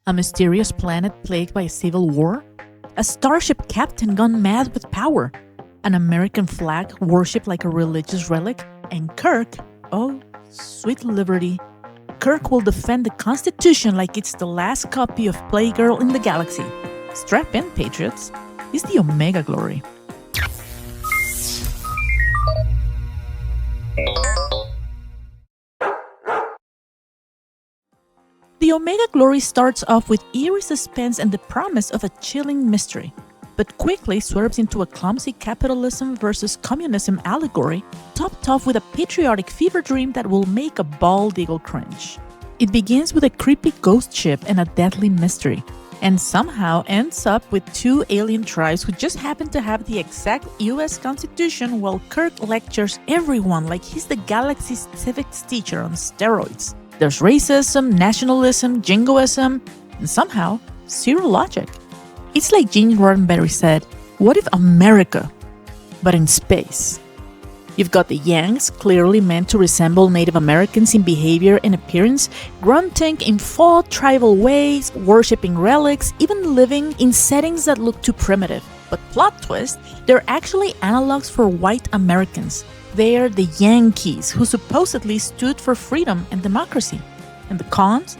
A mysterious planet plagued by a civil war? A starship captain gone mad with power? An American flag worshipped like a religious relic? And Kirk, oh, sweet liberty, Kirk will defend the Constitution like it's the last copy of Playgirl in the galaxy. Strap in, Patriots. It's the Omega Glory. The Omega Glory starts off with eerie suspense and the promise of a chilling mystery, but quickly swerves into a clumsy capitalism versus communism allegory, topped off with a patriotic fever dream that will make a bald eagle cringe. It begins with a creepy ghost ship and a deadly mystery, and somehow ends up with two alien tribes who just happen to have the exact US Constitution while Kirk lectures everyone like he's the galaxy's civics teacher on steroids. There's racism, nationalism, jingoism, and somehow zero logic. It's like Gene Roddenberry said, what if America, but in space? You've got the Yanks, clearly meant to resemble Native Americans in behavior and appearance, grunting in faux tribal ways, worshipping relics, even living in settings that look too primitive. But plot twist, they're actually analogs for white Americans. They're the Yankees, who supposedly stood for freedom and democracy. And the cons?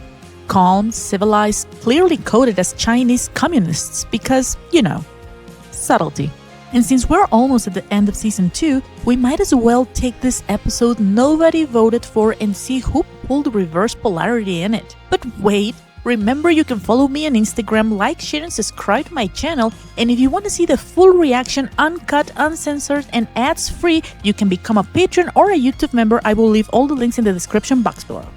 Calm, civilized, clearly coded as Chinese communists because, subtlety. And since we're almost at the end of Season 2, we might as well take this episode nobody voted for and see who pulled reverse polarity in it. But wait, remember you can follow me on Instagram, like, share, and subscribe to my channel. And if you want to see the full reaction, uncut, uncensored, and ads-free, you can become a patron or a YouTube member. I will leave all the links in the description box below.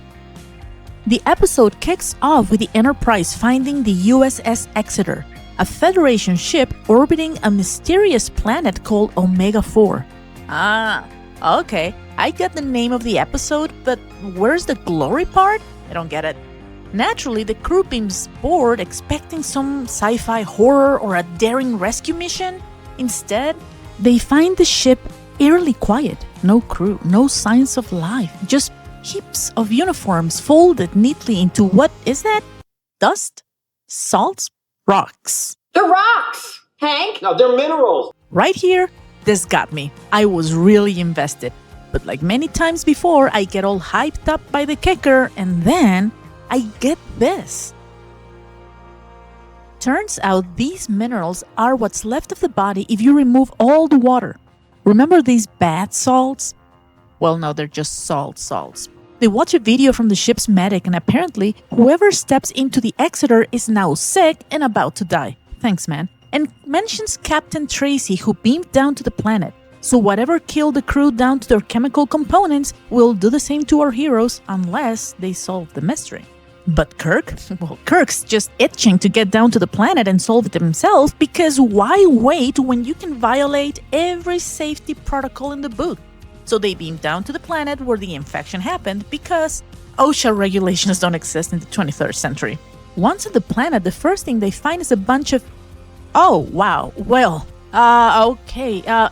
The episode kicks off with the Enterprise finding the USS Exeter, a Federation ship orbiting a mysterious planet called Omega-4. Ah, okay, I get the name of the episode, but where's the glory part? I don't get it. Naturally, the crew beams bored expecting some sci-fi horror or a daring rescue mission. Instead, they find the ship eerily quiet. No crew, no signs of life, just heaps of uniforms folded neatly into what is that? Dust? Salts? Rocks. They're rocks, Hank! No, they're minerals! Right here, this got me. I was really invested. But like many times before, I get all hyped up by the kicker and then I get this. Turns out these minerals are what's left of the body if you remove all the water. Remember these bath salts? Well, no, they're just salts. They watch a video from the ship's medic and apparently whoever steps into the Exeter is now sick and about to die. Thanks, man. And mentions Captain Tracy who beamed down to the planet. So whatever killed the crew down to their chemical components will do the same to our heroes unless they solve the mystery. But Kirk? Well, Kirk's just itching to get down to the planet and solve it himself because why wait when you can violate every safety protocol in the book? So they beam down to the planet where the infection happened because OSHA regulations don't exist in the 23rd century. Once on the planet, the first thing they find is a bunch of... Oh, wow. Well,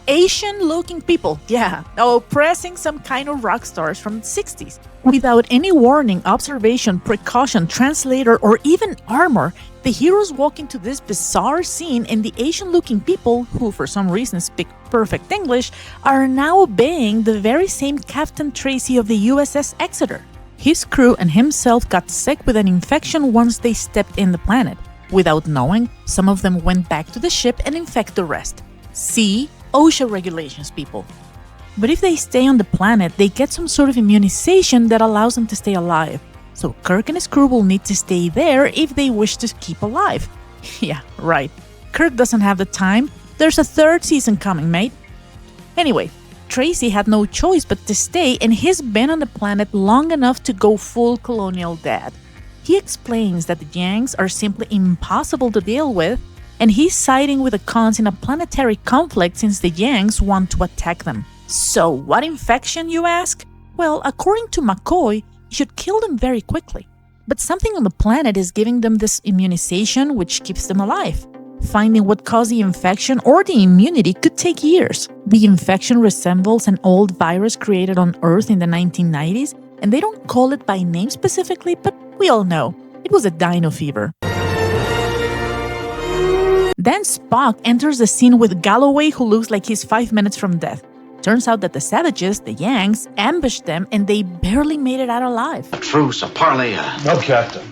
Asian-looking people. Yeah. Oppressing some kind of rock stars from the 60s. Without any warning, observation, precaution, translator, or even armor, the heroes walk into this bizarre scene and the Asian-looking people, who for some reason speak perfect English, are now obeying the very same Captain Tracy of the USS Exeter. His crew and himself got sick with an infection once they stepped in the planet. Without knowing, some of them went back to the ship and infect the rest. See? OSHA regulations, people. But if they stay on the planet, they get some sort of immunization that allows them to stay alive. So Kirk and his crew will need to stay there if they wish to keep alive. Yeah, right. Kirk doesn't have the time. There's a third season coming, mate. Anyway, Tracy had no choice but to stay, and he's been on the planet long enough to go full colonial dad. He explains that the Yanks are simply impossible to deal with, and he's siding with the cons in a planetary conflict since the Yanks want to attack them. So, what infection, you ask? Well, according to McCoy, you should kill them very quickly. But something on the planet is giving them this immunization which keeps them alive. Finding what caused the infection or the immunity could take years. The infection resembles an old virus created on Earth in the 1990s, and they don't call it by name specifically, but we all know. It was a dino fever. Then Spock enters the scene with Galloway, who looks like he's 5 minutes from death. Turns out that the savages, the Yanks, ambushed them and they barely made it out alive. A truce, a parley. No, Captain.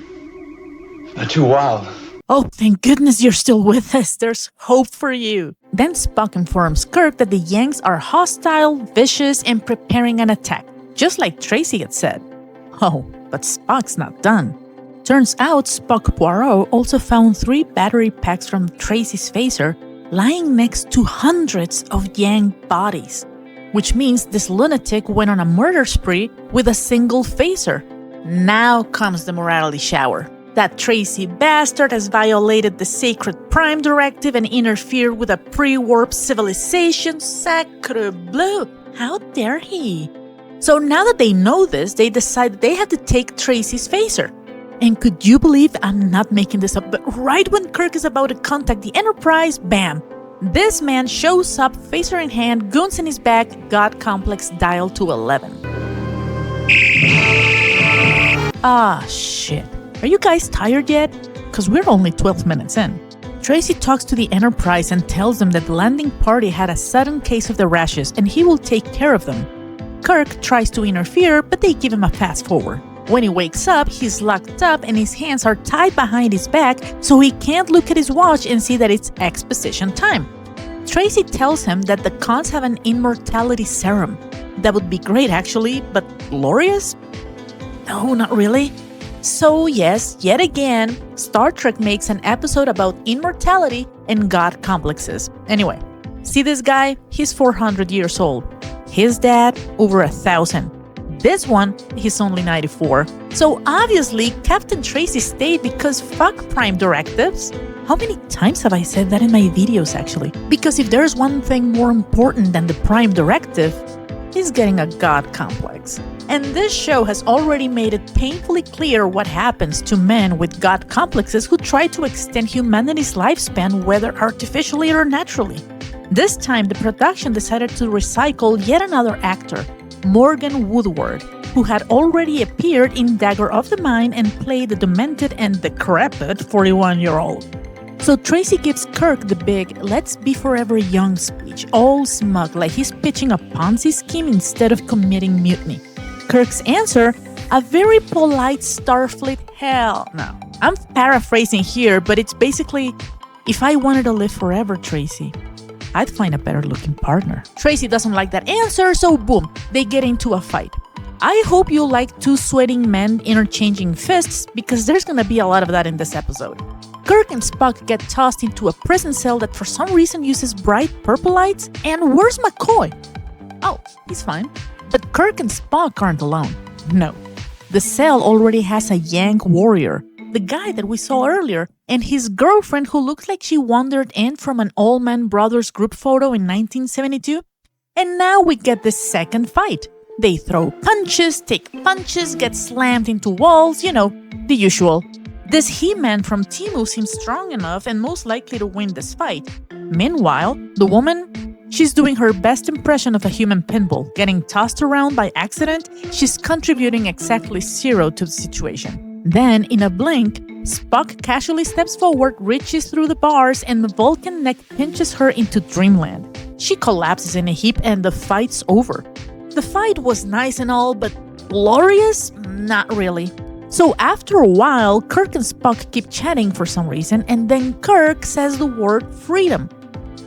They're too wild. Oh, thank goodness you're still with us. There's hope for you. Then Spock informs Kirk that the Yanks are hostile, vicious, and preparing an attack, just like Tracy had said. Oh, but Spock's not done. Turns out Spock Poirot also found 3 battery packs from Tracy's phaser lying next to hundreds of Yank bodies, which means this lunatic went on a murder spree with a single phaser. Now comes the morality shower. That Tracy bastard has violated the sacred Prime Directive and interfered with a pre-warp civilization. Sacre bleu! How dare he? So now that they know this, they decide that they have to take Tracy's phaser. And could you believe I'm not making this up, but right when Kirk is about to contact the Enterprise, bam! This man shows up, phaser in hand, goons in his back, God complex dialed to 11. Ah, shit. Are you guys tired yet? Because we're only 12 minutes in. Tracy talks to the Enterprise and tells them that the landing party had a sudden case of the rashes and he will take care of them. Kirk tries to interfere, but they give him a fast forward. When he wakes up, he's locked up and his hands are tied behind his back so he can't look at his watch and see that it's exposition time. Tracy tells him that the cons have an immortality serum. That would be great actually, but glorious? No, not really. So yes, yet again, Star Trek makes an episode about immortality and God complexes. Anyway, see this guy? He's 400 years old. His dad, over 1,000. This one, he's only 94. So obviously, Captain Tracy stayed because fuck Prime Directives. How many times have I said that in my videos actually? Because if there's one thing more important than the Prime Directive, he's getting a God complex. And this show has already made it painfully clear what happens to men with God complexes who try to extend humanity's lifespan, whether artificially or naturally. This time, the production decided to recycle yet another actor, Morgan Woodward, who had already appeared in Dagger of the Mind and played the demented and decrepit 41-year-old. So Tracy gives Kirk the big "let's be forever young" speech, all smug, like he's pitching a Ponzi scheme instead of committing mutiny. Kirk's answer, a very polite Starfleet hell no. I'm paraphrasing here, but it's basically, if I wanted to live forever, Tracy, I'd find a better looking partner. Tracy doesn't like that answer, so boom, they get into a fight. I hope you like 2 sweating men interchanging fists, because there's gonna be a lot of that in this episode. Kirk and Spock get tossed into a prison cell that for some reason uses bright purple lights, and where's McCoy? Oh, he's fine. But Kirk and Spock aren't alone. No. The cell already has a Yank warrior, the guy that we saw earlier, and his girlfriend who looks like she wandered in from an Allman Brothers group photo in 1972. And now we get the second fight. They throw punches, take punches, get slammed into walls, you know, the usual. This He-Man from Timu seems strong enough and most likely to win this fight. Meanwhile, the woman, she's doing her best impression of a human pinball, getting tossed around by accident. She's contributing exactly 0 to the situation. Then, in a blink, Spock casually steps forward, reaches through the bars, and the Vulcan neck pinches her into dreamland. She collapses in a heap and the fight's over. The fight was nice and all, but glorious? Not really. So after a while, Kirk and Spock keep chatting for some reason, and then Kirk says the word freedom.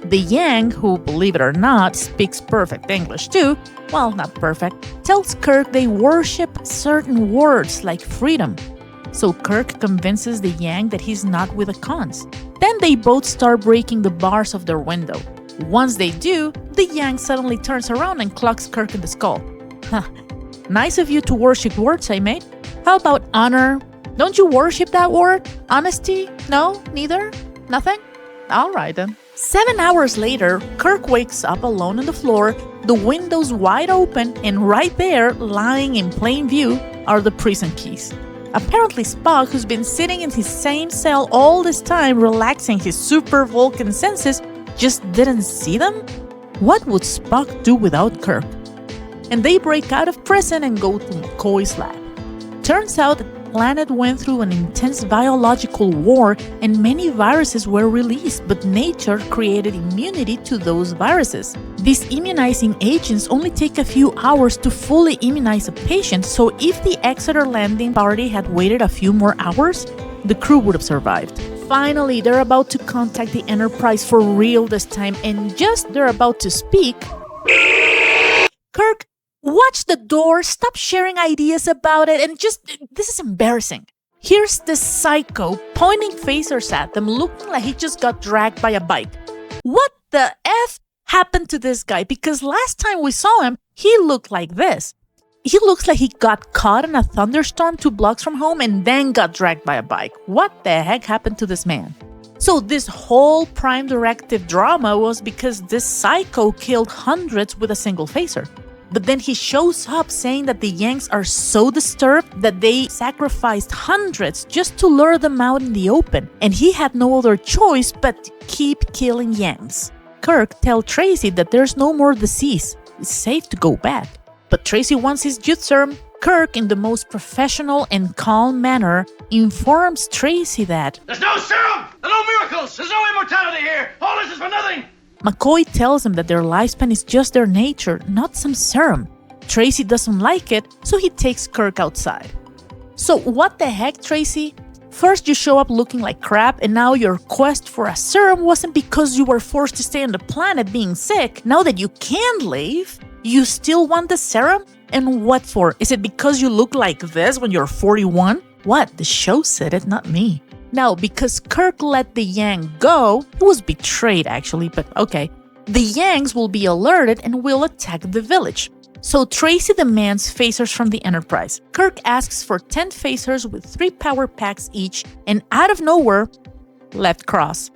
The Yang, who, believe it or not, speaks perfect English too, well, not perfect, tells Kirk they worship certain words like freedom. So Kirk convinces the Yang that he's not with the cons. Then they both start breaking the bars of their window. Once they do, the Yang suddenly turns around and clocks Kirk in the skull. Huh. Nice of you to worship words I made. How about honor? Don't you worship that word? Honesty? No? Neither? Nothing? Alright then. 7 hours later, Kirk wakes up alone on the floor, the windows wide open, and right there, lying in plain view, are the prison keys. Apparently Spock, who's been sitting in his same cell all this time relaxing his super Vulcan senses, just didn't see them? What would Spock do without Kirk? And they break out of prison and go to McCoy's lab. Turns out planet went through an intense biological war and many viruses were released, but nature created immunity to those viruses. These immunizing agents only take a few hours to fully immunize a patient, so if the Exeter landing party had waited a few more hours, the crew would have survived. Finally, they're about to contact the Enterprise for real this time, and just they're about to speak, Kirk, watch the door, stop sharing ideas about it, and this is embarrassing. Here's this psycho pointing phasers at them, looking like he just got dragged by a bike. What the F happened to this guy? Because last time we saw him, he looked like this. He looks like he got caught in a thunderstorm 2 blocks from home and then got dragged by a bike. What the heck happened to this man? So this whole Prime Directive drama was because this psycho killed hundreds with a single phaser. But then he shows up saying that the Yanks are so disturbed that they sacrificed hundreds just to lure them out in the open. And he had no other choice but keep killing Yanks. Kirk tells Tracy that there's no more disease. It's safe to go back. But Tracy wants his youth serum. Kirk, in the most professional and calm manner, informs Tracy that There's no serum! There's no miracles! There's no immortality here! All this is for nothing! McCoy tells him that their lifespan is just their nature, not some serum. Tracy doesn't like it, so he takes Kirk outside. So what the heck, Tracy? First you show up looking like crap, and now your quest for a serum wasn't because you were forced to stay on the planet being sick. Now that you can leave, you still want the serum? And what for? Is it because you look like this when you're 41? What? The show said it, not me. Now, because Kirk let the Yang go, he was betrayed actually, but okay. The Yangs will be alerted and will attack the village. So Tracy demands phasers from the Enterprise. Kirk asks for 10 phasers with 3 power packs each, and out of nowhere, left cross.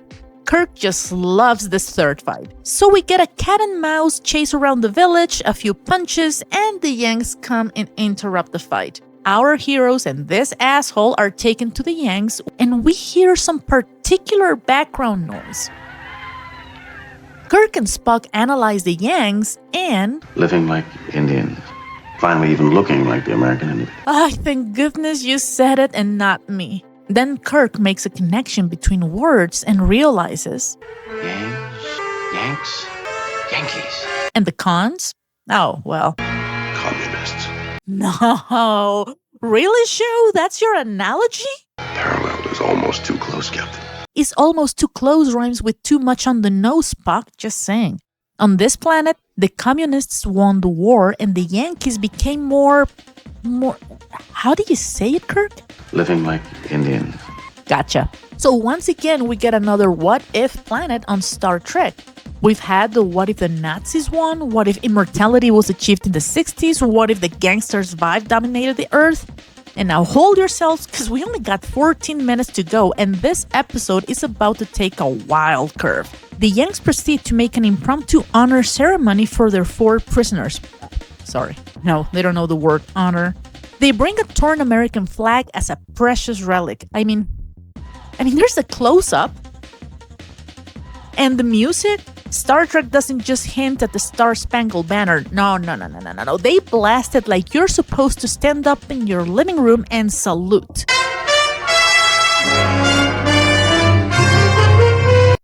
Kirk just loves this third fight. So we get a cat and mouse chase around the village, a few punches, and the Yanks come and interrupt the fight. Our heroes and this asshole are taken to the Yanks, and we hear some particular background noise. Kirk and Spock analyze the Yanks and... living like Indians. Finally even looking like the American Indian. Thank goodness you said it and not me. Then Kirk makes a connection between words and realizes... Yanks, Yankees. And the cons? Oh, well... communists. No. Really, Shu? That's your analogy? Parallel is almost too close, Captain. Is almost too close rhymes with too much on the nose, Spock, just saying. On this planet, the communists won the war and the Yankees became more... How do you say it, Kirk? Living like Indians. Gotcha. So once again, we get another what-if planet on Star Trek. We've had the what if the Nazis won, what if immortality was achieved in the 60s, what if the gangsters' vibe dominated the Earth. And now hold yourselves, because we only got 14 minutes to go, and this episode is about to take a wild curve. The Yanks proceed to make an impromptu honor ceremony for their 4 prisoners. Sorry, no, they don't know the word honor. They bring a torn American flag as a precious relic. I mean, there's a close-up. And the music? Star Trek doesn't just hint at the Star-Spangled Banner. No. They blast it like you're supposed to stand up in your living room and salute.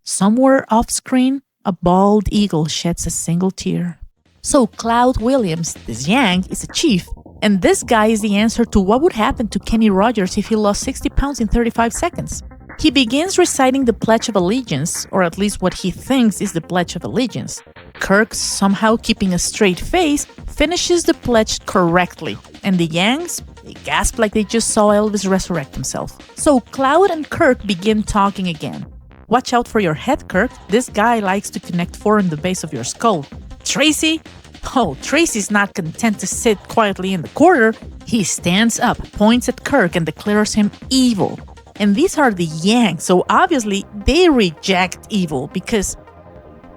Somewhere off-screen, a bald eagle sheds a single tear. So Cloud Williams, this Yang, is a chief. And this guy is the answer to what would happen to Kenny Rogers if he lost 60 pounds in 35 seconds. He begins reciting the Pledge of Allegiance, or at least what he thinks is the Pledge of Allegiance. Kirk, somehow keeping a straight face, finishes the pledge correctly, and the Yanks, they gasp like they just saw Elvis resurrect himself. So Cloud and Kirk begin talking again. Watch out for your head, Kirk. This guy likes to connect 4 in the base of your skull. Tracy? Oh, Tracy's not content to sit quietly in the corner. He stands up, points at Kirk, and declares him evil. And these are the Yanks, so obviously they reject evil because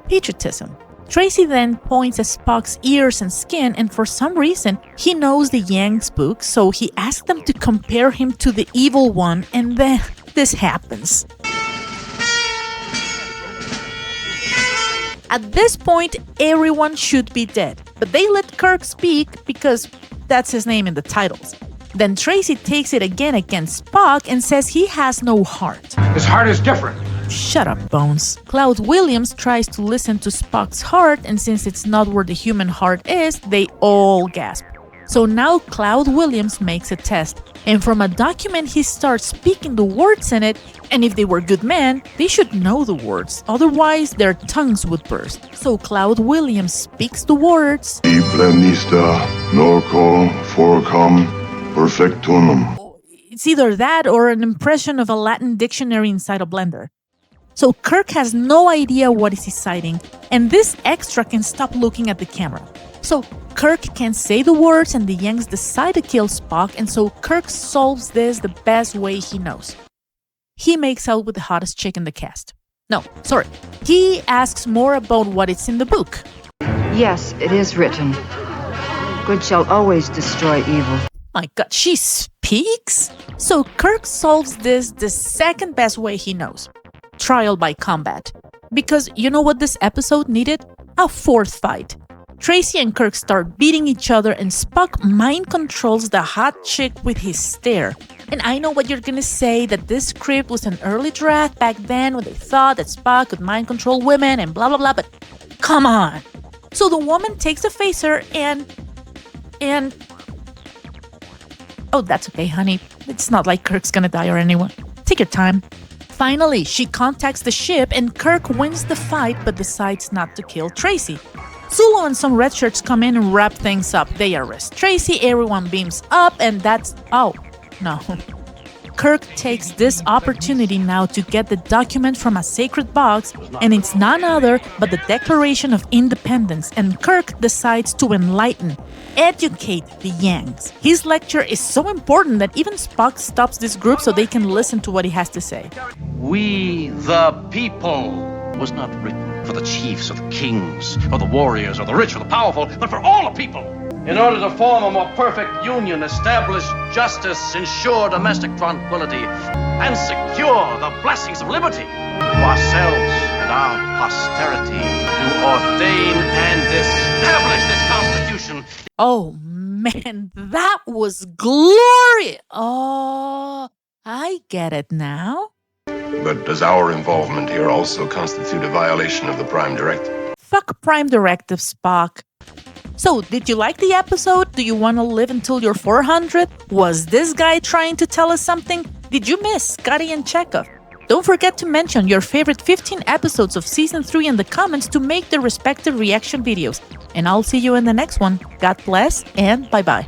patriotism. Tracy then points at Spock's ears and skin, and for some reason, he knows the Yanks book, so he asks them to compare him to the evil one, and then this happens. At this point, everyone should be dead, but they let Kirk speak because that's his name in the titles. Then Tracy takes it again against Spock and says he has no heart. His heart is different. Shut up, Bones. Cloud Williams tries to listen to Spock's heart, and since it's not where the human heart is, they all gasp. So now Cloud Williams makes a test, and from a document he starts speaking the words in it, and if they were good men, they should know the words, otherwise their tongues would burst. So Cloud Williams speaks the words, E plenista, norco, forcam, perfectunum. It's either that or an impression of a Latin dictionary inside a blender. So Kirk has no idea what is he citing, and this extra can stop looking at the camera. So Kirk can say the words and the Yanks decide to kill Spock, and so Kirk solves this the best way he knows. He makes out with the hottest chick in the cast. No, sorry. He asks more about what is in the book. Yes, it is written. Good shall always destroy evil. My God, she speaks? So Kirk solves this the second best way he knows. Trial by combat. Because you know what this episode needed? A fourth fight. Tracy and Kirk start beating each other and Spock mind controls the hot chick with his stare. And I know what you're gonna say, that this script was an early draft back then when they thought that Spock could mind control women and blah blah blah, but come on. So the woman takes the phaser and... Oh, that's okay, honey. It's not like Kirk's gonna die or anyone. Take your time. Finally, she contacts the ship and Kirk wins the fight but decides not to kill Tracy. Sulu and some red shirts come in and wrap things up. They arrest Tracy, everyone beams up, and that's... Oh, no. Kirk takes this opportunity now to get the document from a sacred box, and it's none other but the Declaration of Independence, and Kirk decides to enlighten, educate the Yanks. His lecture is so important that even Spock stops this group so they can listen to what he has to say. We the people was not written for the chiefs or the kings or the warriors or the rich or the powerful, but for all the people. In order to form a more perfect union, establish justice, ensure domestic tranquility, and secure the blessings of liberty to ourselves and our posterity, to ordain and establish this Constitution. Oh man, that was glorious! Oh, I get it now. But does our involvement here also constitute a violation of the Prime Directive? Fuck Prime Directive, Spock. So, did you like the episode? Do you want to live until you're 400? Was this guy trying to tell us something? Did you miss Scotty and Chekhov? Don't forget to mention your favorite 15 episodes of Season 3 in the comments to make the respective reaction videos. And I'll see you in the next one. God bless and bye-bye.